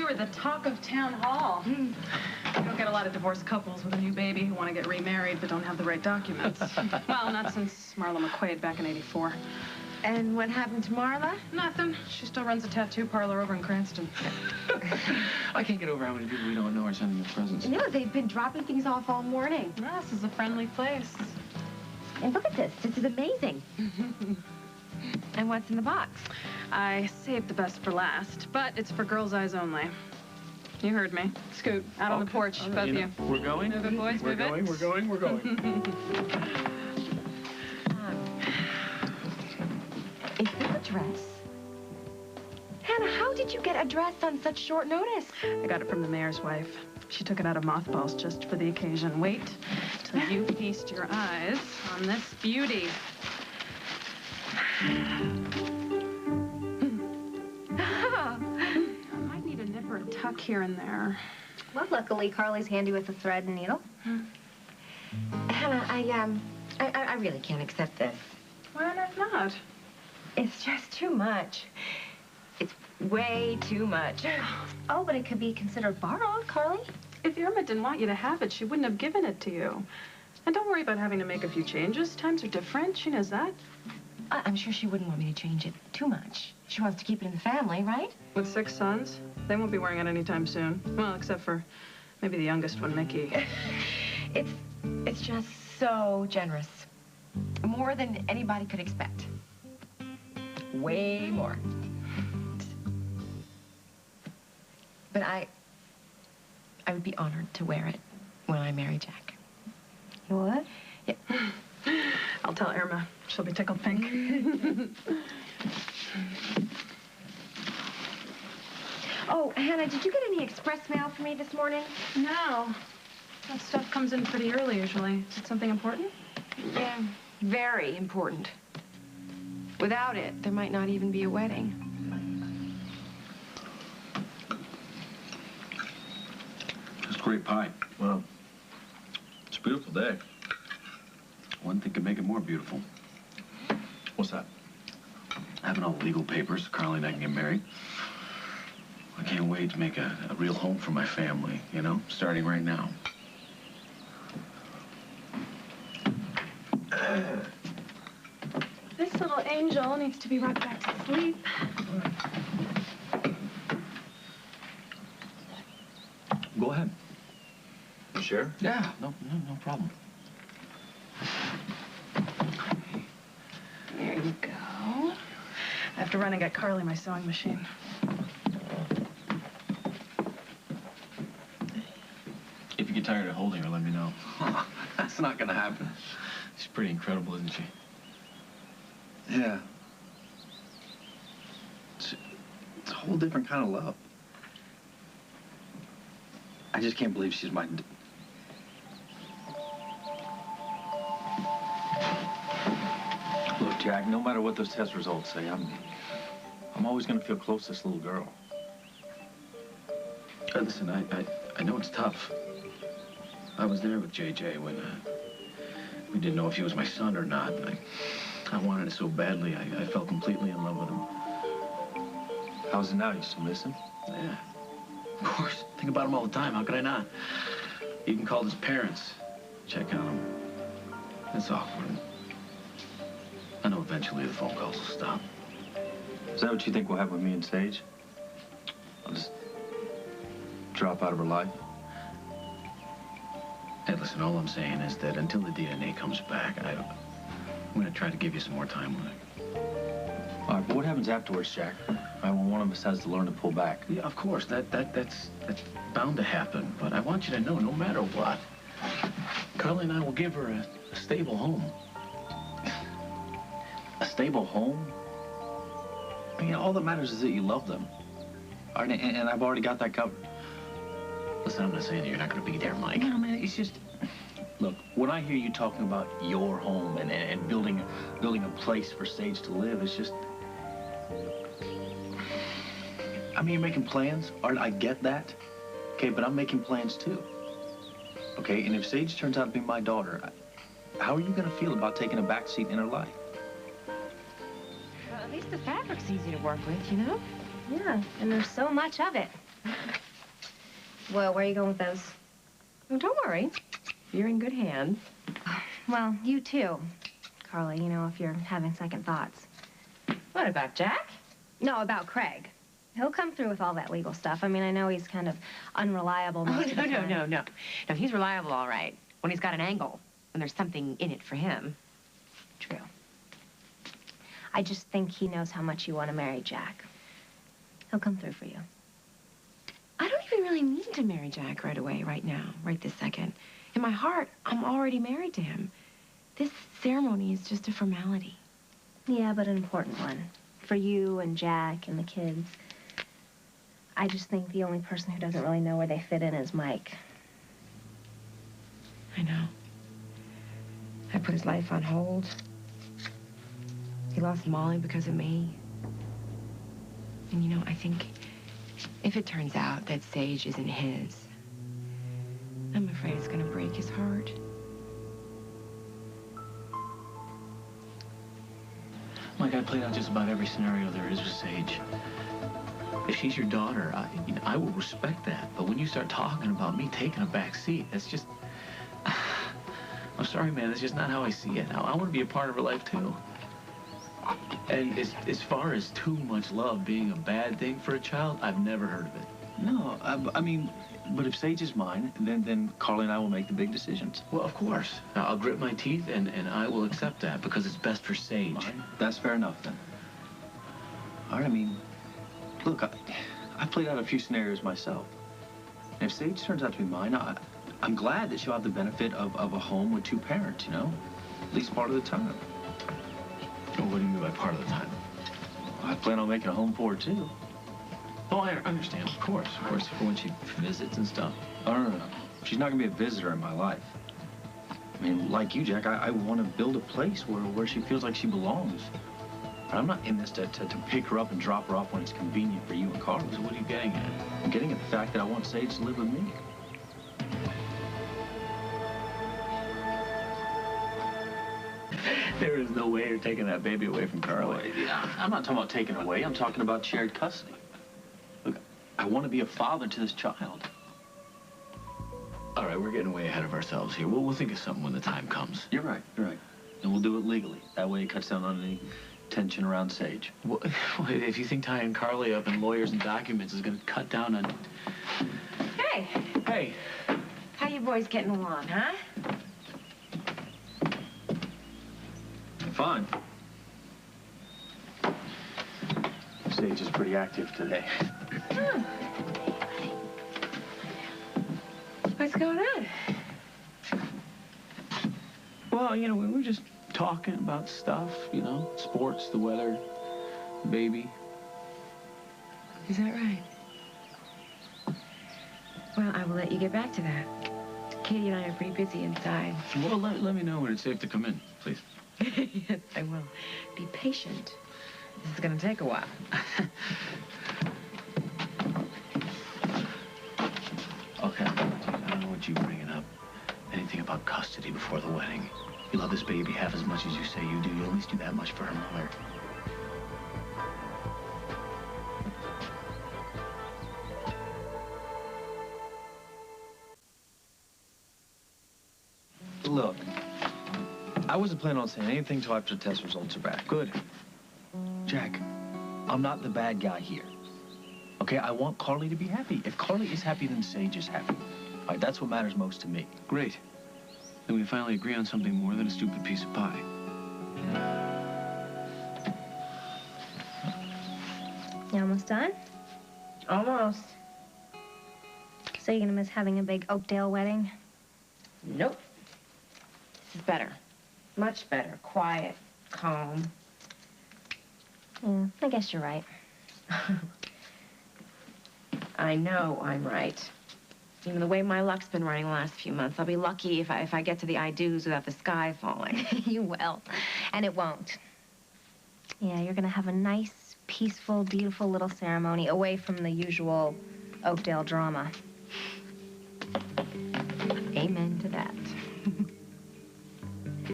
two are the talk of town hall. You don't get a lot of divorced couples with a new baby who want to get remarried but don't have the right documents. Well, not since Marla McQuaid back in '84. And what happened to Marla? Nothing. She still runs a tattoo parlor over in Cranston. I can't get over how many people we don't know are sending us presents. You know, they've been dropping things off all morning. Well, this is a friendly place. And look at this. This is amazing. And what's in the box? I saved the best for last, but it's for girls' eyes only. You heard me. Scoot, out on the porch, both of you. We're going? Move it, boys, we're going, we're going, we're going. Is this a dress? Hannah, how did you get a dress on such short notice? I got it from the mayor's wife. She took it out of mothballs just for the occasion. Wait till you feast your eyes on this beauty. I might need a nip or a tuck here and there. Well, luckily, Carly's handy with a thread and needle. Hannah, I really can't accept this. Why on earth not? It's just too much. It's way too much. Oh, but it could be considered borrowed, Carly. If Irma didn't want you to have it, she wouldn't have given it to you. And don't worry about having to make a few changes. Times are different. She knows that. I'm sure she wouldn't want me to change it too much. She wants to keep it in the family, right? With 6 sons, they won't be wearing it anytime soon. Well, except for maybe the youngest one, Mickey. It's just so generous. More than anybody could expect. Way more. But I would be honored to wear it when I marry Jack. You would? Yeah. I'll tell Irma. She'll be tickled pink. Oh, Hannah, did you get any express mail for me this morning? No. That stuff comes in pretty early, usually. Is it something important? Yeah, very important. Without it, there might not even be a wedding. It's great pie. Well, it's a beautiful day. One thing could make it more beautiful. What's that? Having all the legal papers, Carly and I can get married. I can't wait to make a real home for my family, you know, starting right now. This little angel needs to be rocked back to sleep. Go ahead. You sure? Yeah, no problem. There you go. I have to run and get Carly my sewing machine. If you get tired of holding her, let me know. That's not gonna happen. She's pretty incredible, isn't she? Yeah. It's a whole different kind of love. I just can't believe she's my... Look, Jack, no matter what those test results say, I'm always gonna feel close to this little girl. Listen, I know it's tough. I was there with JJ when we didn't know if he was my son or not. I wanted it so badly. I fell completely in love with him. How's it now? You still miss him? Yeah, of course. Think about him all the time. How could I not? You can call his parents, check on him. It's awkward. I know eventually the phone calls will stop. Is that what you think will happen with me and Sage? I'll just drop out of her life? Hey, listen, all I'm saying is that until the DNA comes back, I'm gonna try to give you some more time with it. All right, but what happens afterwards, Jack? Right, when one of us has to learn to pull back? Yeah, of course, that's bound to happen. But I want you to know, no matter what, Carly and I will give her a stable home. A stable home? I mean, all that matters is that you love them. All right, and I've already got that covered. Listen, I'm not saying that you're not gonna be there, Mike. No, man, it's just... Look, when I hear you talking about your home and building a place for Sage to live, it's just... I mean, you're making plans. Art, I get that. Okay, but I'm making plans too. Okay, and if Sage turns out to be my daughter, how are you gonna feel about taking a back seat in her life? Well, at least the fabric's easy to work with, you know? Yeah, and there's so much of it. Well, where are you going with those? Oh, don't worry. You're in good hands. Well, you too, Carly, you know, if you're having second thoughts. What, about Jack? No, about Craig. He'll come through with all that legal stuff. I mean, I know he's kind of unreliable most of the time. No. No, he's reliable, all right. When he's got an angle. When there's something in it for him. True. I just think he knows how much you want to marry Jack. He'll come through for you. I don't even really need to marry Jack right away, right now, right this second. In my heart, I'm already married to him. This ceremony is just a formality. Yeah, but an important one. For you and Jack and the kids. I just think the only person who doesn't really know where they fit in is Mike. I know. I put his life on hold. He lost Molly because of me. And, you know, I think if it turns out that Sage isn't his, I'm afraid it's gonna break his heart. Mike, I played out just about every scenario there is with Sage. If she's your daughter, I will respect that. But when you start talking about me taking a back seat, that's just... I'm sorry, man, that's just not how I see it. I want to be a part of her life, too. And as far as too much love being a bad thing for a child, I've never heard of it. No, I mean, but if Sage is mine, then Carly and I will make the big decisions. Well, of course. I'll grit my teeth, and I will accept that because it's best for Sage. Fine. That's fair enough, then. All right, I mean, look, I played out a few scenarios myself. And if Sage turns out to be mine, I'm glad that she'll have the benefit of a home with two parents, you know? At least part of the time. Well, what do you mean by part of the time? I plan on making a home for her, too. Oh, I understand. Of course, for when she visits and stuff. Oh, no. She's not going to be a visitor in my life. I mean, like you, Jack, I want to build a place where she feels like she belongs. But I'm not in this to pick her up and drop her off when it's convenient for you and Carly. So what are you getting at? I'm getting at the fact that I want Sage to live with me. There is no way you're taking that baby away from Carly. I'm not talking about taking it away. I'm talking about shared custody. Look, I want to be a father to this child. All right, we're getting way ahead of ourselves here. We'll think of something when the time comes. You're right. And we'll do it legally. That way it cuts down on any tension around Sage. Well, if you think tying Carly up in lawyers and documents is going to cut down on... Hey. Hey. How you boys getting along, huh? Fine. Sage is pretty active today. Oh. What's going on? Well, you know, we were just talking about stuff, you know, sports, the weather, baby. Is that right? Well, I will let you get back to that. Katie and I are pretty busy inside. Well, let me know when it's safe to come in, please. Yes, I will. Be patient. This is going to take a while. Okay, I don't know what you're bringing up. Anything about custody before the wedding. You love this baby half as much as you say you do. You at least do that much for her mother. Look, I wasn't planning on saying anything until after the test results are back. Good. Jack, I'm not the bad guy here. Okay, I want Carly to be happy. If Carly is happy, then Sage is happy. All right, that's what matters most to me. Great. Then we finally agree on something more than a stupid piece of pie. You almost done? Almost. So you're gonna miss having a big Oakdale wedding? Nope. This is better. Much better. Quiet. Calm. Yeah, I guess you're right. I know I'm right. You know, the way my luck's been running the last few months, I'll be lucky if I get to the I do's without the sky falling. You will. And it won't. Yeah, you're gonna have a nice, peaceful, beautiful little ceremony away from the usual Oakdale drama.